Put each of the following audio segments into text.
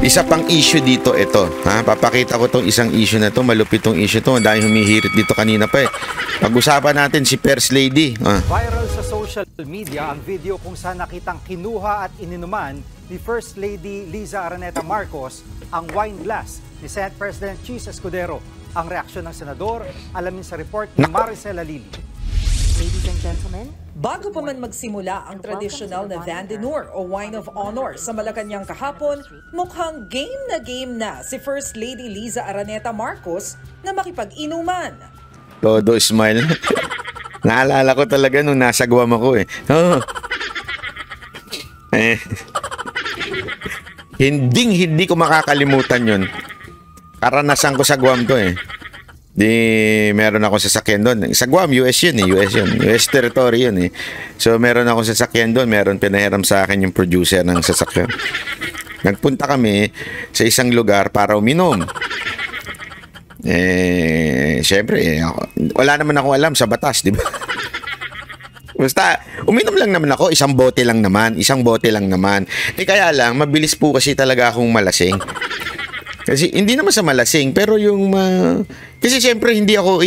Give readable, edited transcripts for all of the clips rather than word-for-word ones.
Isa pang issue dito, ito. Ha? Papakita ko tong isang issue na to. Malupit tong issue to. Dahil humihirit dito kanina pa eh. Pag-usapan natin si First Lady. Viral sa social media ang video kung saan nakitang kinuha at ininuman ni First Lady Liza Araneta Marcos ang wine glass ni Senate President Chis Escudero. Ang reaksyon ng senador, alamin sa report ni Maricela Lili. Ladies and gentlemen, bago pa man magsimula ang tradisyonal na Vandenour o Wine of Honor sa Malacanang kahapon, mukhang game na si First Lady Liza Araneta Marcos na makipag-inuman. Todo smile. Naalala ko talaga nung nasa Guam ako eh. Oh. Hindi ko makakalimutan yun. Karanasan ko sa Guam to eh. Meron ako sasakyan doon. Sa Guam, US yun eh. US territory yun eh. So, meron ako sasakyan doon. Meron pinahiram sa akin yung producer ng sasakyan. Nagpunta kami sa isang lugar para uminom. Siyempre, wala naman akong alam sa batas, di ba? Basta, uminom lang naman ako. Isang bote lang naman. Kaya lang, mabilis po kasi talaga akong malasing. Kasi hindi naman sa malasing, pero yung kasi siyempre hindi ako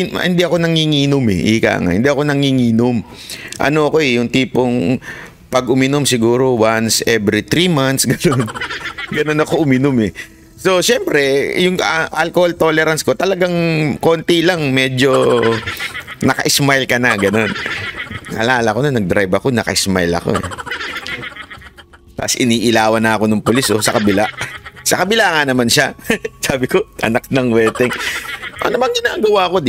nanginginom eh. Hindi ako nanginginom. Ano ako eh, yung tipong pag uminom siguro once every 3 months, gano'n. Gano'n ako uminom eh. So siyempre, yung alcohol tolerance ko talagang konti lang, medyo naka-smile ka na, gano'n. Alala ko na nag-drive ako, naka-smile ako eh. Tapos iniilawan na ako ng pulis sa kabila. Sa kabila nga naman siya. Sabi ko, anak ng weteng. Ano bang ginagawa ko?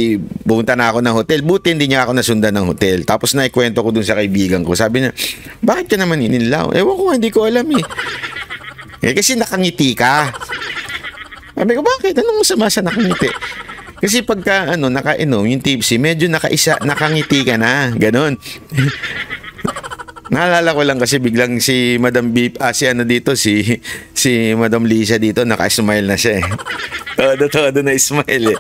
Pumunta na ako ng hotel. Buti hindi niya ako nasundan ng hotel. Tapos naikwento ko dun sa kaibigan ko. Sabi niya, bakit ka naman inilaw? Ewan ko, hindi ko alam eh. Kasi nakangiti ka. Sabi ko, bakit? Anong masama sa nakangiti? Kasi pagka nakainom, yung tipsy, medyo nakangiti ka na. Ganon. Naalala ko lang kasi biglang si Madam si Madam Lisa dito, naka-smile na siya eh. Todo na smile eh.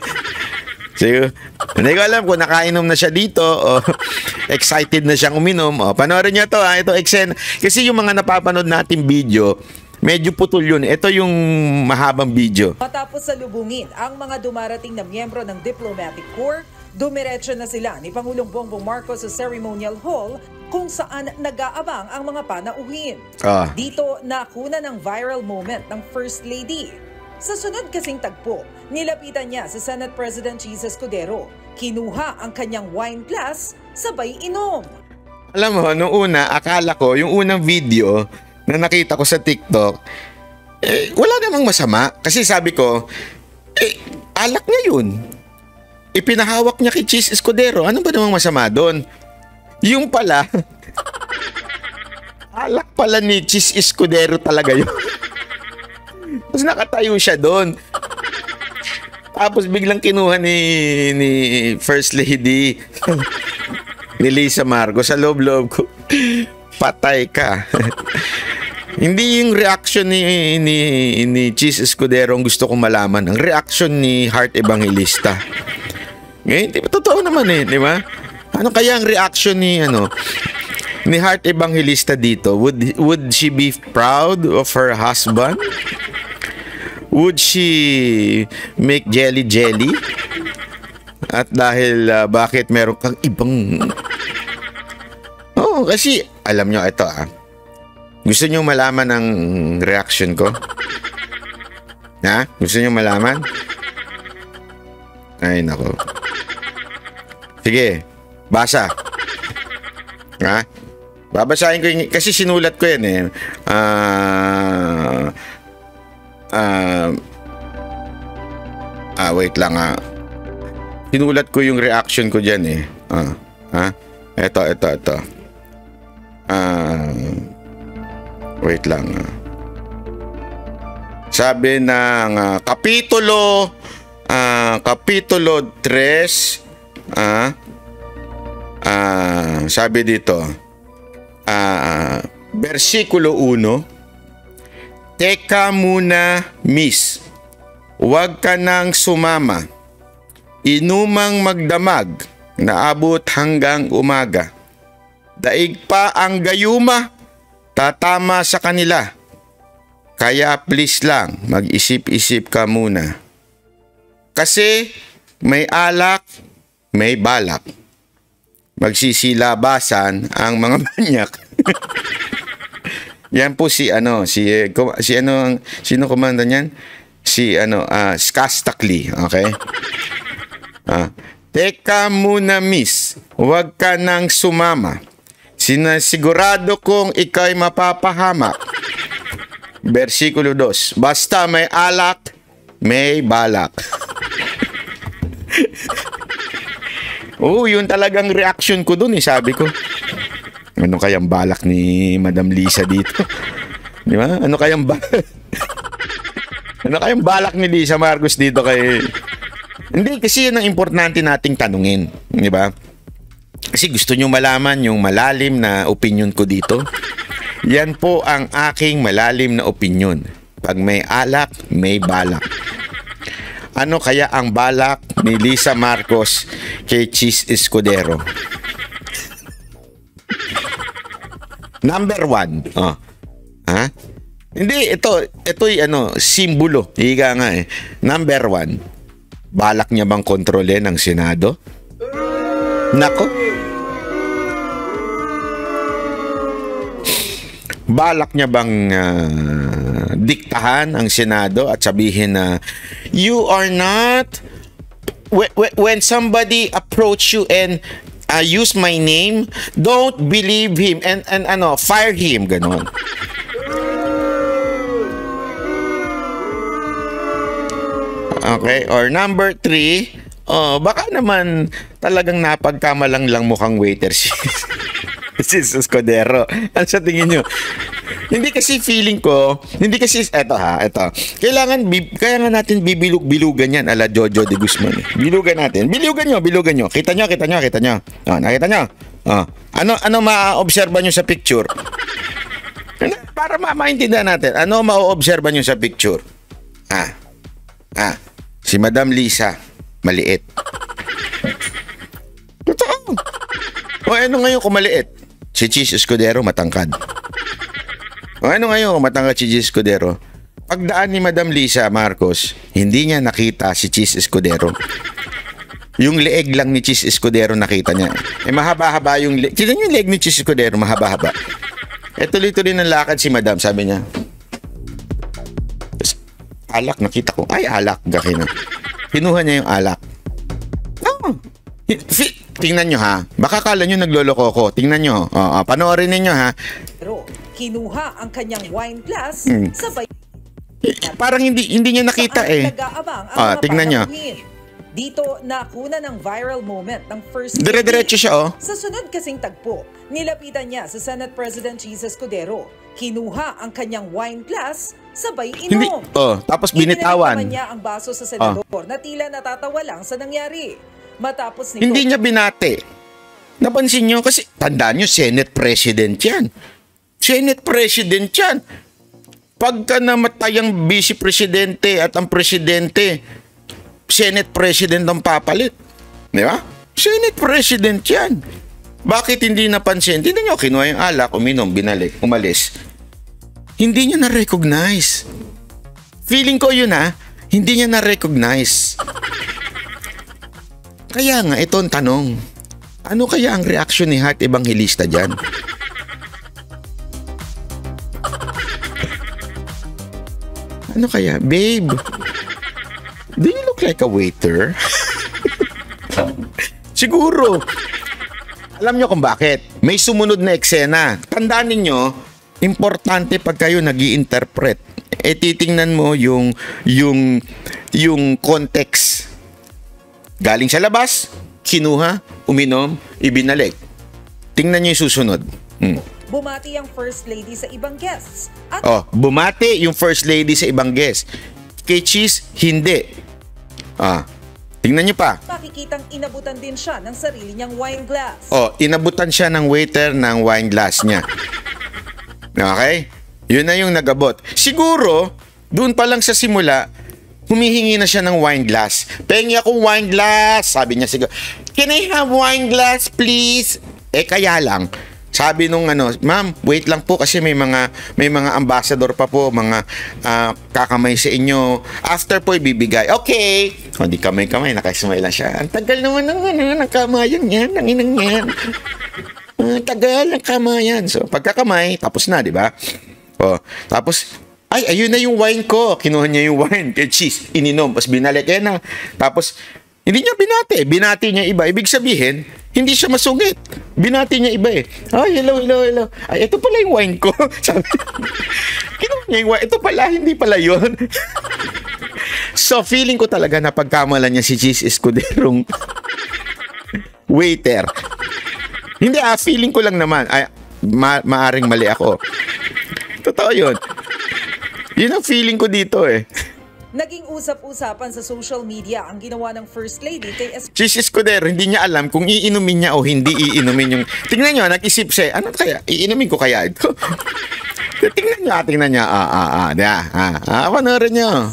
So, hindi ko alam kung nakainom na siya dito o excited na siyang uminom. Panoorin niyo to ito eksena. Kasi yung mga napapanood nating video, medyo putol yun. Ito yung mahabang video. Matapos salubungin ang mga dumarating na miyembro ng Diplomatic Corps, dumiretso na sila ni Pangulong Bongbong Marcos sa Ceremonial Hall kung saan nag-aabang ang mga panauhin. Dito nakuna ng viral moment ng First Lady. Sa sunod kasing tagpo, nilapitan niya si Senate President Chis Escudero. Kinuha ang kanyang wine glass, sabay inom. Alam mo, nung una, akala ko, yung unang video na nakita ko sa TikTok, wala namang masama. Kasi sabi ko, alak niya yun. Ipinahawak niya kay Chis Escudero. Ano ba namang masama doon? Yung pala, alak pala ni Chis Escudero talaga yun. Tapos nakatayo siya doon. Tapos biglang kinuha ni First Lady ni Liza Marcos sa loob-loob ko. Patay ka. Hindi yung reaction ni Chis Escudero ang gusto kong malaman. Ang reaction ni Heart Evangelista. Ngayon, totoo naman eh, di ba? Ano kaya ang reaction ni Heart Evangelista dito? Would she be proud of her husband? Would she make jelly? At dahil bakit meron kang ibang kasi alam nyo ito gusto nyo malaman ang reaction ko? Gusto nyo malaman? Ay nako. Sige, basa. Babasahin ko kasi sinulat ko yan eh. Wait lang sinulat ko yung reaction ko dyan eh. Ito. Wait lang. Sabi ng Kapitulo 3, sabi dito, versikulo 1, teka muna, miss. Huwag ka nang sumama. Inumang magdamag, naabot hanggang umaga. Daig pa ang gayuma, tatama sa kanila. Kaya please lang, mag-isip-isip ka muna. Kasi may alak, may balak. Magsisilabasan ang mga manyak. Yan po sino komanda niyan? Skastakli, okay? Teka muna, miss. Huwag ka nang sumama. Sinasigurado kong ikaw'y mapapahamak. Versikulo 2. Basta may alak, may balak. Yun talagang reaction ko dun sabi ko. Ano kayang balak ni Madam Lisa dito? Di ba? Ano kayang balak ni Lisa Marcos dito kay... Hindi, kasi yun ang importante nating tanungin. Di ba? Kasi gusto nyo malaman yung malalim na opinion ko dito. Yan po ang aking malalim na opinion. Pag may alak, may balak. Ano kaya ang balak ni Lisa Marcos kay Chis Escudero? Number 1. Hindi, ito'y simbolo. Higa nga Number 1. Balak niya bang kontrolin ang Senado? Nako. Balak niya bang diktahan ang Senado at sabihin na you are not when somebody approach you and use my name, don't believe him and fire him, ganon. Okay, or number 3, baka naman talagang napagkamalang lang mukhang waiter si Escudero. Ano sa tingin nyo? Hindi kasi feeling ko, eto. Kaya nga natin bibilug-bilugan yan ala Jojo de Guzman. Bilugan natin. Bilugan nyo. Kita nyo. Nakita nyo? Ano ma-obserba nyo sa picture? Para maintindihan natin, ano ma-obserba nyo sa picture? Si Madam Lisa, maliit. Totoo. Ano ngayon kung maliit? Si Chis Escudero, matangkad. Ano ngayon kung matangkad si Chis Escudero? Pagdaan ni Madam Lisa Marcos, hindi niya nakita si Chis Escudero. Yung leeg lang ni Chis Escudero nakita niya. Mahaba-haba yung leeg. Kita niyo yung leeg ni Chis Escudero, mahaba-haba. Tuloy-tuloy ng lakad si Madam, sabi niya. Alak, nakita ko. Ay, alak. Gakina. Kinuha niya yung alak. Tingnan nyo ha. Baka kala nyo nagloloko ko. Tingnan nyo. Panoorin ninyo ha. Pero kinuha ang kanyang wine glass sabay. Parang hindi niya nakita Nag-aabang ang tingnan nyo. Dito nakuna ng viral moment ng first Dire-diretso siya Sa sunod kasing tagpo, nilapitan niya sa Senate President Chis Escudero. Kinuha ang kanyang wine glass, sabay inom. Tapos binitawan. Inilaman niya ang baso sa senador na tila natatawa lang sa nangyari. Matapos nito, hindi niya binate. Napansin niyo kasi tandaan niyo Senate President yan. Senate President yan. Pagka namatay ang Vice Presidente at ang Presidente, Senate President ang papalit. Di ba? Senate President yan. Bakit hindi napansin? Hindi niyo kinuha yung alak, uminom, binalik, umalis. Hindi niya na-recognize. Feeling ko yun hindi niya na-recognize. Kaya nga, ito ang tanong. Ano kaya ang reaction ni Heart Evangelista dyan? Ano kaya? Babe, do you look like a waiter? Siguro. Alam nyo kung bakit? May sumunod na eksena. Tandaan ninyo, importante pag kayo nag-i-interpret. Titingnan mo yung context. Galing sa labas, kinuha, uminom, ibinalik. Tingnan nyo yung susunod. bumati ang First Lady sa ibang guests. At bumati yung First Lady sa ibang guests. Kay Chis, hindi. Tingnan nyo pa. makikitang inabutan din siya ng sarili niyang wine glass. Inabutan siya ng waiter ng wine glass niya. Okay? Yun na yung nagabot. Siguro, doon pa lang sa simula, humihingi na siya ng wine glass. Pengi akong wine glass. Sabi niya siguro, can I have wine glass please? Kaya lang, Sabi nung ma'am, wait lang po kasi may mga ambassador pa po, mga kakamay sa inyo. After po ibibigay. Okay. O di kamay-kamay, nakasmile lang siya. Ang tagal naman ng kamayan yan, ng inang yan. Tagal ng kamayan. So, pagkakamay, tapos na, di ba? O, tapos, ay, ayun na yung wine ko. Kinuha niya yung wine kay Cheese. Ininom. Tapos binalik na. Tapos, hindi niya binati. Binati niya iba. Ibig sabihin, hindi siya masungit. Binati niya iba eh. Ay, hello. Ay, ito pala yung wine ko. Sabi, kinuha niya yung wine. Ito pala, hindi pala yun. So, feeling ko talaga na pagkamalan niya si Cheese Escuderong waiter. Hindi feeling ko lang naman. Ay, maaring mali ako. Totoo yun. Yun ang feeling ko dito eh. Naging usap-usapan sa social media ang ginawa ng First Lady kay Cheese Escudero, hindi niya alam kung iinumin niya o hindi iinumin yung... Tingnan niyo, nag-isip siya, ano kaya? Iinumin ko kaya ito? Tingnan niya. Panoorin niyo.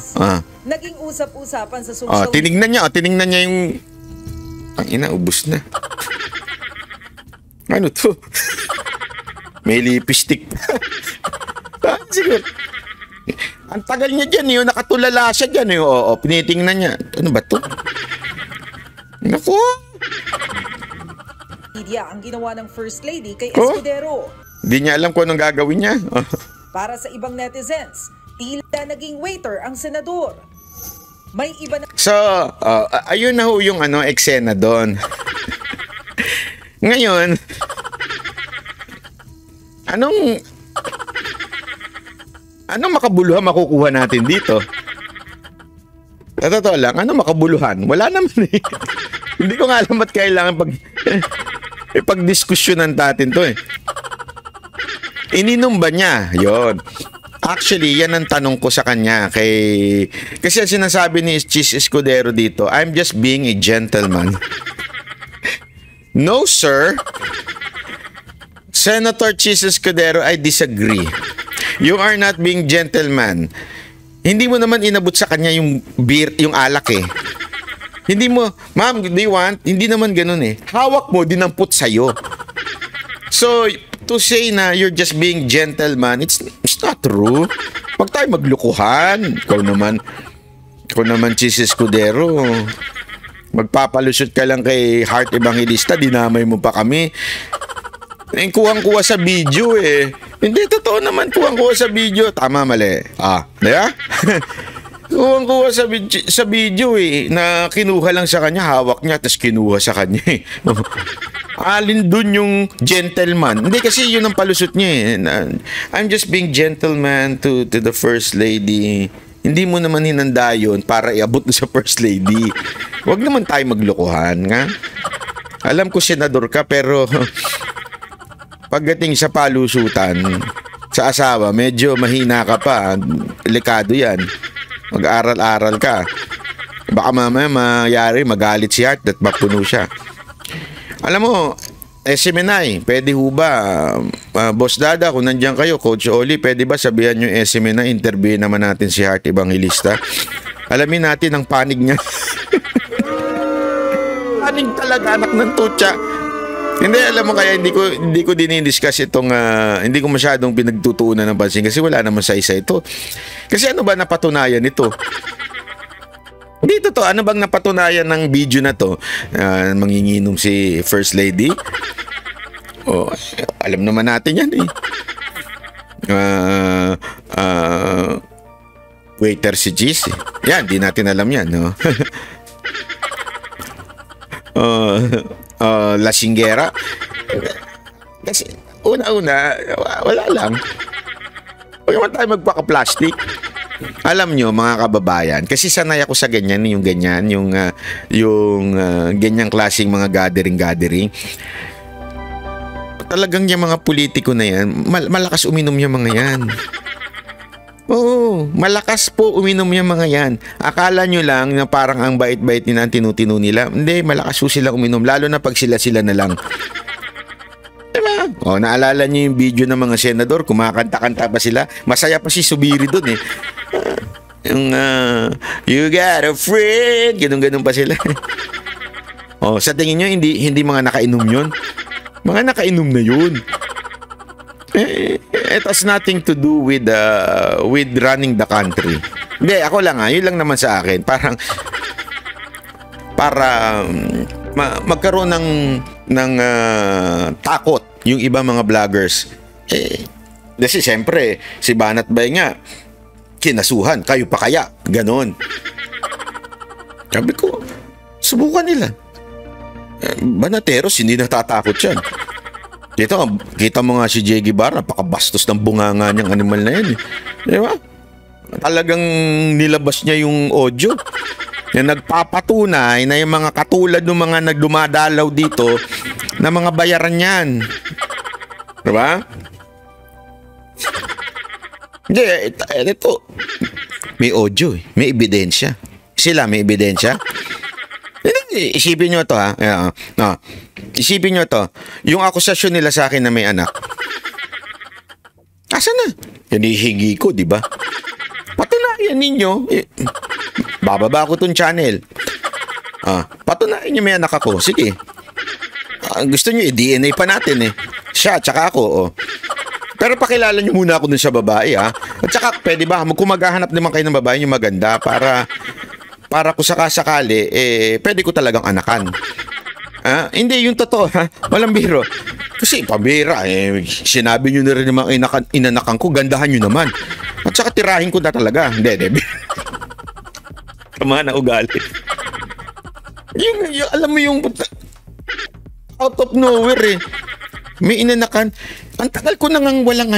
Naging usap-usapan sa social media. Tinignan niya yung... Ang ina, ubus na. Ano to? May lipstick. Siguro. Ang tagal niya dyan, yun. Nakatulala siya dyan. Oo, pinitingnan niya. Ano ba to? Naku! Media ang ginawa ng First Lady kay Escudero. Hindi niya alam kung anong gagawin niya. Para sa ibang netizens, tila naging waiter ang senador. May iba na... So, ayun na ho yung eksena doon. Ngayon, anong makabuluhan makukuha natin dito? Sa totoo lang, makabuluhan? Wala naman eh. Hindi ko nga alam ba't kailangan pag-diskusyonan natin to eh. Ininom ba niya? Yon. Actually, yan ang tanong ko sa kanya. Kasi ang sinasabi ni Cheese Escudero dito, I'm just being a gentleman. No, sir. Senator Cheese Escudero, I disagree. You are not being gentleman. Hindi mo naman inabot sa kanya yung beer, yung alak eh. Hindi mo, ma'am, do you want? Hindi naman ganun eh. Hawak mo, dinampot sa'yo. So, to say na you're just being gentleman, it's not true. Huwag tayo maglukuhan. Ikaw naman, Cheese Escudero. Magpapalusot ka lang kay Heart Evangelista, dinamay mo pa kami. Kuwang-kuwa sa video eh. Hindi, totoo naman, kuwang-kuwa sa video. Tama, mali. Diba? Kuwang-kuwa sa video eh, na kinuha lang sa kanya, hawak niya, tapos kinuha sa kanya eh. Alin dun yung gentleman. Hindi, kasi yun ang palusot niya eh. I'm just being gentleman to the First Lady. Hindi mo naman hinanda yun para iabot sa First Lady. Huwag naman tayo maglokohan, nga. Alam ko senador ka, pero pagdating sa palusutan, sa asawa, medyo mahina ka pa. Delikado yan. Mag-aral-aral ka. Baka mamaya magalit si Art at mapuno siya. Alam mo, SMNI, pwede ho ba? Boss Dada, kung nandiyan kayo, Coach Oli, pwede ba sabihan yung SMNI, interview naman natin si Art Evangelista? Alamin natin ang panig niya. Panig talaga, anak ng tutsa. Hindi, alam mo kaya hindi ko dinidiscuss itong hindi ko masyadong pinagtutuunan ng pansin kasi wala naman sa isa ito. Kasi ano ba napatunayan nito? Dito to, ano bang napatunayan ng video na to? Manginginom si First Lady? Alam naman natin yan eh. Waiter si Cheese. Yan, di natin alam yan, no? Lasinggera. Kasi una-una, wala lang. Huwag naman tayo magpaka-plastic. Alam nyo, mga kababayan, kasi sanay ako sa ganyan, yung ganyang klaseng mga gathering. Talagang yung mga politiko na yan, malakas uminom yung mga yan. Oo, malakas po uminom yung mga yan. Akala nyo lang na parang ang bait-bait nila, ang tinutino nila. Hindi, malakas po sila uminom, lalo na pag sila na lang. Diba? Naalala nyo yung video ng mga senador, kumakanta-kanta pa sila. Masaya pa si Subiri dun eh. Yung, you got a friend, ganun-ganun pa sila. Sa tingin nyo, hindi mga nakainom yun? Mga nakainom na yun. It has nothing to do with running the country. Hindi, ako lang yun lang naman sa akin. Para magkaroon ng takot yung ibang mga vloggers. Kasi siyempre, si Banat Bay nga, kinasuhan, kayo pa kaya? Ganon. Sabi ko, subukan nila. Banateros, hindi natatakot yan. Kita mo nga si Jay Guevara, napakabastos ng bunganga niyang animal na yan. Di ba? Talagang nilabas niya yung audio na nagpapatunay na yung mga katulad ng mga nagdumadalaw dito na mga bayaran yan. Di ba? Hindi, ito. May audio may ebidensya. Sila may ebidensya. Isipin nyo to Isipin nyo to. Yung akusasyon nila sa akin na may anak. Asa na? Hinihingi ko, di ba? Patunayan ninyo. Bababa ko tong channel. Patunayan nyo may anak ako. Sige. Gusto nyo DNA pa natin Siya, tsaka ako. Pero pakilala nyo muna ako dun sa babae At tsaka, pwede ba? Kung maghahanap naman kayo ng babae yung maganda para kung sakasakali, pwede ko talagang anakan. Hindi, yung totoo, walang biro. Kasi, pambira, sinabi nyo na rin yung mga inanakan ko, gandahan nyo naman. At saka tirahin ko na talaga. Hindi. Tama na ugali. yung, alam mo yung, out of nowhere may inanakan. Ang tagal ko nang walang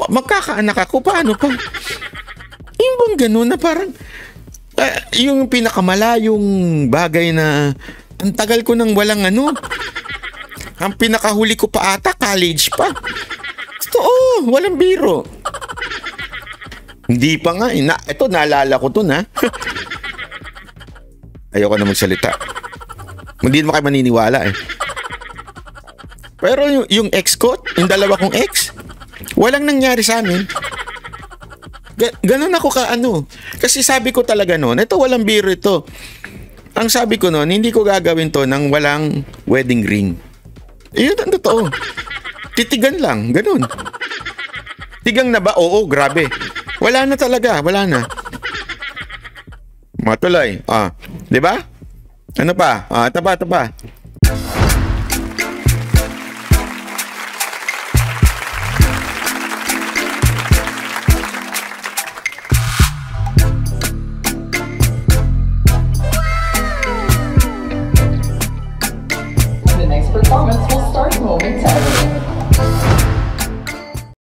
magkakaanak ako, paano pa? Yung bang ganun na parang, yung pinakamalayong bagay na ang tagal ko nang walang ang pinakahuli ko pa ata college pa. Totoo, walang biro. Hindi pa nga ito naalala ko to ayoko na magsalita. Hindi naman kayo maniniwala Pero yung ex ko, yung dalawa kong ex, walang nangyari sa amin. Ganon ako Kasi sabi ko talaga noon, ito walang biro ito. Ang sabi ko noon, hindi ko gagawin to nang walang wedding ring. Yun ang totoo. Titigan lang, ganon. Tigang na ba? Oo, grabe. Wala na talaga, wala na. Matuloy. Di ba? Ano pa? Taba.